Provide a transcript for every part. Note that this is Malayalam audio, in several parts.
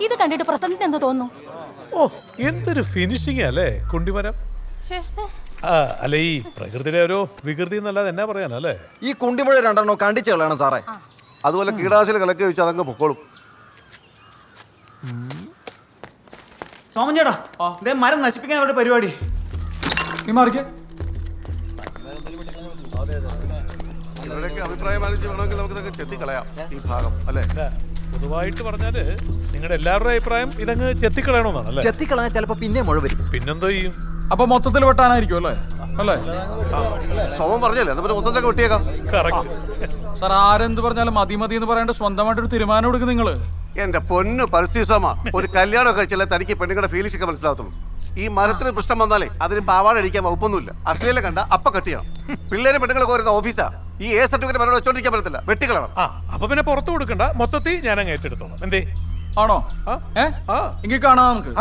ഇത് കണ്ടിട്ട് പ്രസിഡന്റിന് എന്ത് തോന്നുന്നു? ഓ എന്തൊരു ഫിനിഷിംഗ് അല്ലേ കുണ്ടിമരം. അല്ല ഈ പ്രകൃതിയുടെ ഒരു വികൃതി എന്നല്ലാതെ എന്നാ പറയാനല്ലേ. ഈ കുണ്ടിമുഴ രണ്ടെണ്ണോ കണ്ടിച്ചു കളയണം സാറേ. അതുപോലെ കീടാശിൽ കലക്കി ഒഴിച്ച് അതങ്ങ് പൊക്കോളും. സോമൻ ചേട്ടാ, ഇതേ മരം നശിപ്പിക്കാൻ അവരുടെ പരിപാടി. നീ മാറിക്കേ. അഭിപ്രായം ആലോചിച്ച് വേണമെങ്കിൽ നമുക്ക് ചെത്തിക്കളയാം ഈ ഭാഗം അല്ലേ. പൊതുവായിട്ട് പറഞ്ഞാല് നിങ്ങളുടെ എല്ലാവരുടെ അഭിപ്രായം ഇതങ്ങ് ചെത്തിക്കളയണമെന്നാണ്. ചെത്തിക്കളയാൻ ചിലപ്പോ പിന്നെ മുഴ വരും. പിന്നെന്തോ ചെയ്യും? അപ്പൊ മൊത്തത്തിൽ വെട്ടാനായിരിക്കും അല്ലേ? അല്ലേ സോമൻ പറഞ്ഞല്ലേ, എന്നാ പിന്നെ മൊത്തത്തിലൊക്കെ വെട്ടിയേക്കാം. കറക്റ്റ്. സാർ ആരെന്ത് പറഞ്ഞാലും മതി മതി എന്ന് പറയേണ്ട സ്വന്തമായിട്ടൊരു തീരുമാനം എടുക്കും നിങ്ങള്. എന്റെ പൊന്നു പരിസ്ഥിതിസോമ, ഒരു കല്യാണം കഴിച്ചാലേ തനിക്ക് പെണ്ണുങ്ങളുടെ ഫീലിംഗ്സ് ഒക്കെ മനസ്സിലാകത്തുള്ളൂ. ഈ മരത്തിന് പ്രശ്നം വന്നാലേ അതിന് പാവാട അടിക്കാൻ വകുപ്പൊന്നുമില്ല. അശ്ലീലം കണ്ട അപ്പ കട്ട് ചെയ്യണം. പിള്ളേരെ പെണ്ണുങ്ങളൊക്കെ വരുന്ന ഓഫീസാ. ഈ എ സർട്ടിഫിക്കറ്റ് മരം വെച്ചോണ്ടിരിക്കാൻ പറ്റത്തില്ല, വെട്ടിക്കളണം. അപ്പൊ പിന്നെ പുറത്തു കൊടുക്കണ്ട, മൊത്തത്തിൽ ഞാൻ അങ്ങ് ഏറ്റെടുത്തോളാം. എന്തേ ആണോ? എങ്കിൽ കാണാം നമുക്ക്.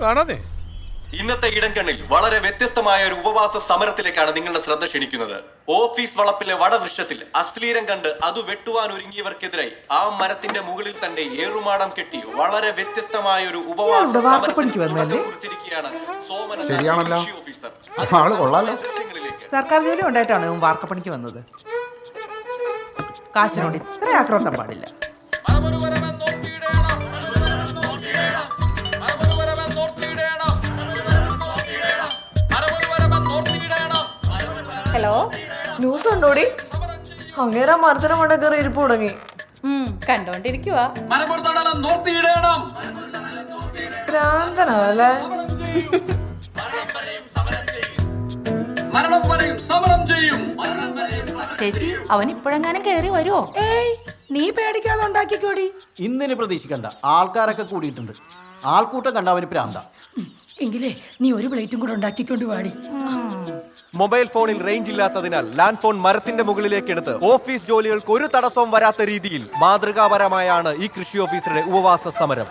കാണാതെ. ഇന്നത്തെ ഇടംകണ്ണിൽ വളരെ വ്യത്യസ്തമായ ഒരു ഉപവാസ സമരത്തിലേക്കാണ് നിങ്ങളുടെ ശ്രദ്ധ ക്ഷണിക്കുന്നത്. ഓഫീസ് വളപ്പിലെ വടവൃക്ഷത്തിൽ അശ്ലീലം കണ്ട് അത് വെട്ടുവാൻ ഒരുങ്ങിയവർക്കെതിരായി ആ മരത്തിന്റെ മുകളിൽ തന്നെ ഏറുമാടം കെട്ടി വളരെ വ്യത്യസ്തമായ ഒരു ഉപവാസ സമരത്തിരിക്കുകയാണ് ശരിയാണല്ലോ, ആള് കൊള്ളാലോ. സർക്കാർ ജോലി ഉണ്ടായിട്ടാണ് വാർക്കപ്പണിക്ക് വന്നത്. കാശിനോട് ഇത്ര ആക്രാന്തം പാടില്ല. Hello, news ഉണ്ടോടി? അങ്ങേര മരത്തിന് മണ്ട കയറി ഇരിപ്പ് തുടങ്ങി. കണ്ടോണ്ടിരിക്കുവാ. ഭ്രാന്തനല്ലേ? ചേച്ചി, അവൻ ഇപ്പോഴെങ്ങാനും കേറി വരുമോ? ഏയ്, നീ പേടിക്കാതെ ഉണ്ടാക്കിക്കോടി. ഇന്നിനി പ്രതീക്ഷിക്കണ്ട, ആൾക്കാരൊക്കെ കൂടിയിട്ടുണ്ട്. ആൾക്കൂട്ടം കണ്ട അവന് പ്രാന്ത. എങ്കിലേ നീ ഒരു പ്ലേറ്റും കൂടെ ഉണ്ടാക്കിക്കൊണ്ട് വാടി. മൊബൈൽ ഫോണിൽ റേഞ്ച് ഇല്ലാത്തതിനാൽ ലാൻഡ് ഫോൺ മരത്തിന്റെ മുകളിലേക്ക് എടുത്ത് ഓഫീസ് ജോലികൾക്ക് ഒരു തടസ്സവും വരാത്ത രീതിയിൽ മാതൃകാപരമായാണ് ഈ കൃഷി ഓഫീസറുടെ ഉപവാസ സമരം.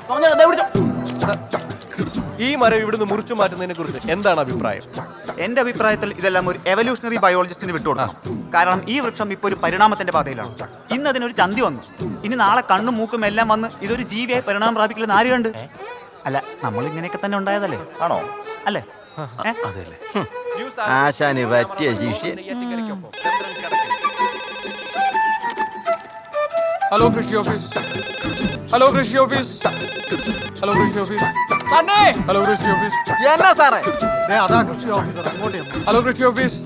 ഈ മരം ഇവിടുന്ന് മുറിച്ചു മാറ്റുന്നതിനെ കുറിച്ച് എന്താണ് അഭിപ്രായം? എന്റെ അഭിപ്രായത്തിൽ ഇതെല്ലാം ഒരു എവല്യൂഷണറി ബയോളജിസ്റ്റിന് വിട്ടുകൊടുക്കണം. കാരണം ഈ വൃക്ഷം ഇപ്പൊ ഒരു പരിണാമത്തിന്റെ പാതയിലാണ്. ഇന്ന് അതിനൊരു ചന്തി വന്നു, ഇനി നാളെ കണ്ണും മൂക്കും എല്ലാം വന്ന് ഇതൊരു ജീവിയായി പരിണാമം പ്രാപിക്കുന്ന ആര് കണ്ട്? അല്ല, നമ്മൾ ഇങ്ങനെയൊക്കെ തന്നെ ഉണ്ടായതല്ലേ? ആണോ? അല്ലേ? ആശാന് പറ്റിയ ശിഷ്യ. ഹലോ കൃഷി ഓഫീസ്. ഹലോ കൃഷി ഓഫീസ്. ഹലോ കൃഷി ഓഫീസ്. ഹലോ കൃഷി ഓഫീസ്. എന്നാ സാറേ? അതാ കൃഷി ഓഫീസർ അങ്ങോട്ട്. ഹലോ കൃഷി ഓഫീസ്.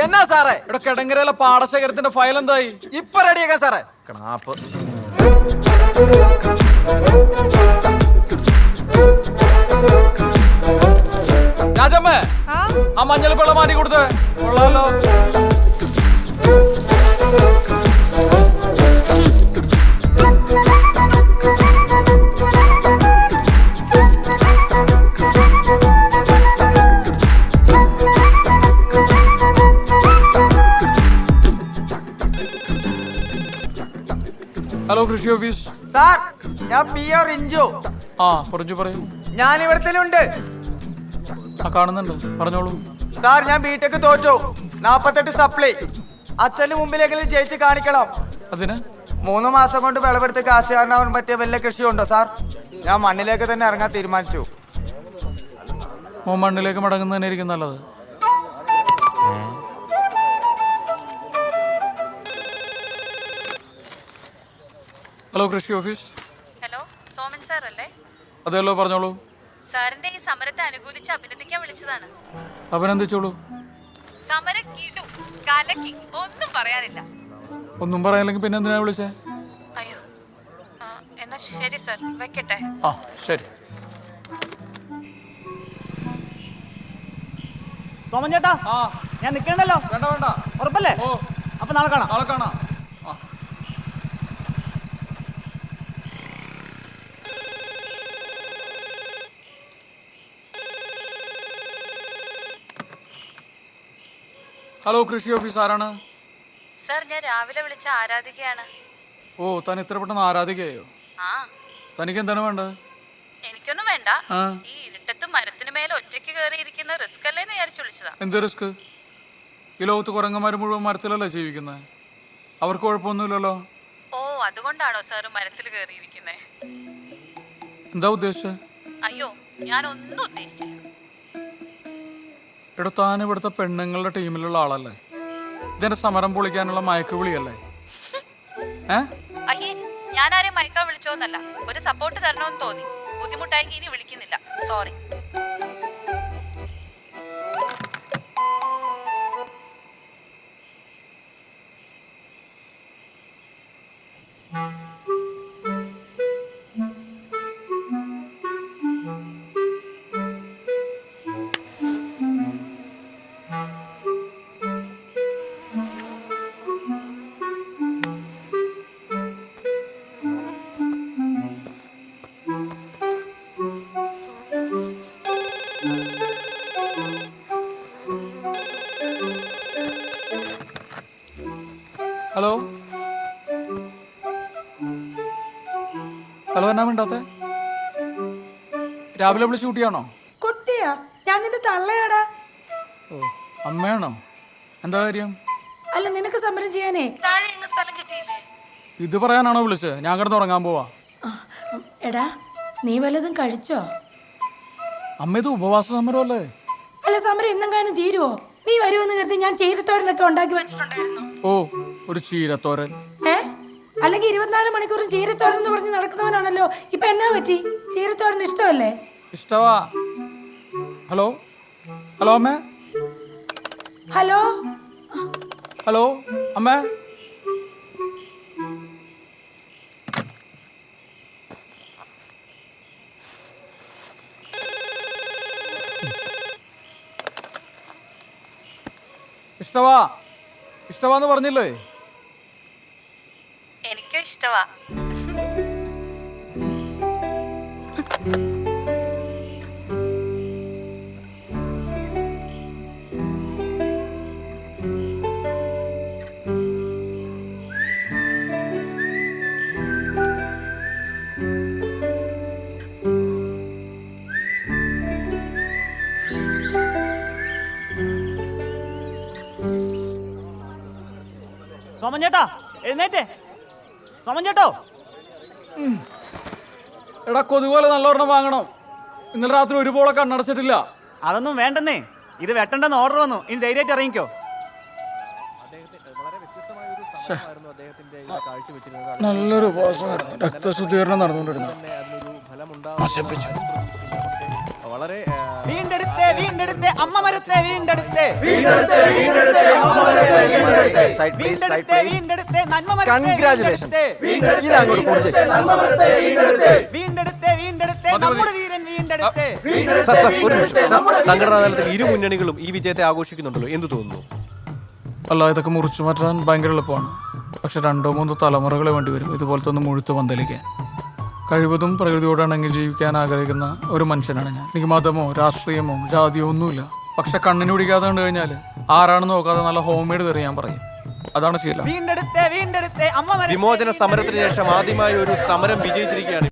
എന്നാ സാറേ? ഇവിടെ കിടങ്ങരയിലെ പാടശേഖരത്തിന്റെ ഫയൽ എന്തായി? ഇപ്പൊ റെഡിയാക്കാം സാറേ. കണാപ്പ്. രാജമ്മേ, ആ മഞ്ഞൾ വെള്ളം മാറ്റി കൊടുത്തേ. കൊള്ളാലോ. ഹലോ കൃഷി ഓഫീസ്. സാർ, ഞാൻ പി.ഒ. റിഞ്ചു. പറഞ്ഞു പറയൂ. ഞാൻ ഇവിടത്തിലുണ്ട്. കാണുന്നുണ്ട്, പറഞ്ഞോളൂ. സാർ, ഞാൻ ബിടെക് തോറ്റു. 48 സപ്ലൈ. അച്ഛന് മുമ്പിലെങ്കിലും ജയിച്ച് കാണിക്കണം. അതിന് 3 മാസം കൊണ്ട് വിളവെടുത്ത് കാശുകാരനാവാൻ പറ്റിയ വല്ല കൃഷിയുണ്ടോ സാർ? ഞാൻ മണ്ണിലേക്ക് തന്നെ ഇറങ്ങാൻ തീരുമാനിച്ചു. മണ്ണിലേക്ക് മടങ്ങുന്നതിനായിരിക്കും നല്ലത്. ഹലോ കൃഷി ഓഫീസ്. ഹലോ, സോമൻ സാർ അല്ലേ? അതെല്ലോ, പറഞ്ഞോളൂ. സാറിന്റെ ഈ സമരത്തെ അനുകൂലിച്ച് അഭിനന്ദിക്കാൻ വിളിച്ചതാണ്. അഭിനന്ദിച്ചോളൂ. സമരം കിടു, കലക്കി, ഒന്നും പറയാനില്ല. ഒന്നും പറയാനില്ലെങ്കിൽ പിന്നെ എന്തിനാ വിളിച്ചേ? അയ്യോ, എന്നാ ശരി സാർ, വെക്കട്ടെ. ശരി. സോമൻ ചേട്ടാ, ഞാൻ നിൽക്കണ്ടല്ലോ. വേണ്ട വേണ്ട, ഉറപ്പല്ലേ? അപ്പൊ നാളെ കാണാം. നാളെ കാണാം. ഹലോ കൃഷി ഓഫീസ്, ആരാണ്? സാർ, ഞാൻ രാവിലെ വിളിച്ച ആരാധികയാണ്. താൻ ഇത്ര പെട്ടെന്ന് ആരാധികയോ? തനിക്ക് എന്താണ് വേണ്ടത്? എനിക്കൊന്നും വേണ്ട. ഈ ഇരുട്ടത്ത് മരത്തിന് മേലെ ഒറ്റയ്ക്ക് കയറിയിരിക്കുന്ന റിസ്ക് അല്ലേന്ന് വിചാരിച്ചു വിളിച്ചതാ. എന്ത് റിസ്ക്? ഈ ലോകത്ത് കുരങ്ങന്മാർ മുഴുവൻ മരത്തിലല്ലേ ജീവിക്കുന്നത്? അവർക്ക് കുഴപ്പമൊന്നുമില്ലല്ലോ. ഓ അതുകൊണ്ടാണോ സാറ് മരത്തിൽ കയറിയിരിക്കുന്നത്? എന്താ ഉദ്ദേശിച്ചത്? അയ്യോ ഞാനൊന്നും ഉദ്ദേശിച്ചില്ല. എടോ, താൻ ഇവിടുത്തെ പെണ്ണുങ്ങളുടെ ടീമിലുള്ള ആളല്ലേ? ഇതിന്റെ സമരം പൊളിക്കാനുള്ള മയക്കുവിളിയല്ലേ? അയ്യേ ഞാനാരെയും മയക്കാൻ വിളിച്ചോന്നല്ല, ഒരു സപ്പോർട്ട് തരണമെന്ന് തോന്നി. ബുദ്ധിമുട്ടായി ഇനി വിളിക്കുന്നില്ല, സോറി. ഹലോ ഹലോ, എന്നാ മിണ്ടാത്തെ? രാവിലെ വിളിച്ച് കുട്ടിയാണോ? കുട്ടിയാ? ഞാൻ നിന്റെ തള്ളയാടാ. ഓ, അമ്മയാണോ? എന്താ കാര്യം? അല്ല, നിനക്ക് സമരം ചെയ്യാനേ താഴെ എങ്ങ് സ്ഥലം കിട്ടിയില്ലേ? ഇത് പറയാനാണോ വിളിച്ചത്? ഞാൻ കിടന്ന് ഉറങ്ങാൻ പോവാ. എടാ, നീ വല്ലതും കഴിച്ചോ? അമ്മ, ഇത് ഉപവാസ സമരമല്ലേ? അല്ല, സമരം ഇന്നെങ്ങാനും തീരുവോ? നീ വരുമെന്ന് കരുതി ഞാൻ ചീരത്തോരനൊക്കെ ഉണ്ടാക്കി വെച്ചിട്ടുണ്ടായിരുന്നു. ഓ, ഒരു ചീരത്തോരൻ. അല്ലെങ്കിൽ 24 മണിക്കൂറും ചീരത്തോരൻ എന്ന് പറഞ്ഞ് നടക്കുന്നവനാണല്ലോ. ഇപ്പൊ എന്നാ പറ്റി? ചീരത്തോരൻ ഇഷ്ടമല്ലേ? ഇഷ്ടവാ. ഹലോ ഹലോ അമ്മേ. ഹലോ ഹലോ അമ്മേ. ഇഷ്ടവാ ഇഷ്ടവാന്ന് പറഞ്ഞില്ലേ? എനിക്കും ഇഷ്ടവാ. സോമൻ ചേട്ടാ, എഴുന്നേറ്റേ. സോമൻ ചേട്ടോ. എടാ, കൊതുപോലെ നല്ലൊരെണ്ണം വാങ്ങണം. ഇന്നലെ രാത്രി ഒരു പോളെ കണ്ണടച്ചിട്ടില്ല. അതൊന്നും വേണ്ടെന്നേ, ഇത് വെട്ടണ്ടെന്ന് ഓർഡർ വന്നു. ഇനി ധൈര്യമായിട്ട് ഇറങ്ങിക്കോ. നല്ലൊരു ഉപവാസമായിരുന്നു. രക്തശുദ്ധീകരണം നടന്നുകൊണ്ടിരുന്നു. വീണ്ടെടുത്തേ വീണ്ടെടുത്തേ അമ്മ മരത്തെ വീണ്ടെടുത്തേ. വീണ്ടെടുത്തേ വീണ്ടെടുത്തേ നന്മ മരത്തെ. വീണ്ടെടുത്തേ വീണ്ടെടുത്തേ നമ്മുടെ വീരൻ വീണ്ടെടുത്തേ. സംഘടനാ തലത്തിൽ ഇരു മുന്നണികളും ഈ വിജയത്തെ ആഘോഷിക്കുന്നുണ്ടല്ലോ, എന്ത് തോന്നുന്നു? അല്ല, ഇതൊക്കെ മുറിച്ചു മാറ്റാൻ ഭയങ്കര എളുപ്പമാണ്. പക്ഷെ 2-3 തലമുറകളെ വേണ്ടി വരും ഇതുപോലത്തെ ഒന്ന് മുഴുത്ത് പന്തലിക്കാൻ. കഴിവതും പ്രകൃതിയോട് ഇണങ്ങി ജീവിക്കാൻ ആഗ്രഹിക്കുന്ന ഒരു മനുഷ്യനാണ് ഞാൻ. എനിക്ക് മതമോ രാഷ്ട്രീയമോ ജാതിയോ ഒന്നുമില്ല. പക്ഷെ കണ്ണിന് പിടിക്കാതെ കണ്ടു കഴിഞ്ഞാൽ ആരാണെന്ന് നോക്കാതെ നല്ല ഹോം മെയ്ഡ് തെറി ഞാൻ പറയും. അതാണ് ശീലം. വീണ്ടെടുത്തേ വീണ്ടെടുത്തേ അമ്മ. വിമോചന സമരത്തിന് ശേഷം ആദ്യമായി ഒരു സമരം വിജയിച്ചിരിക്കുകയാണ്.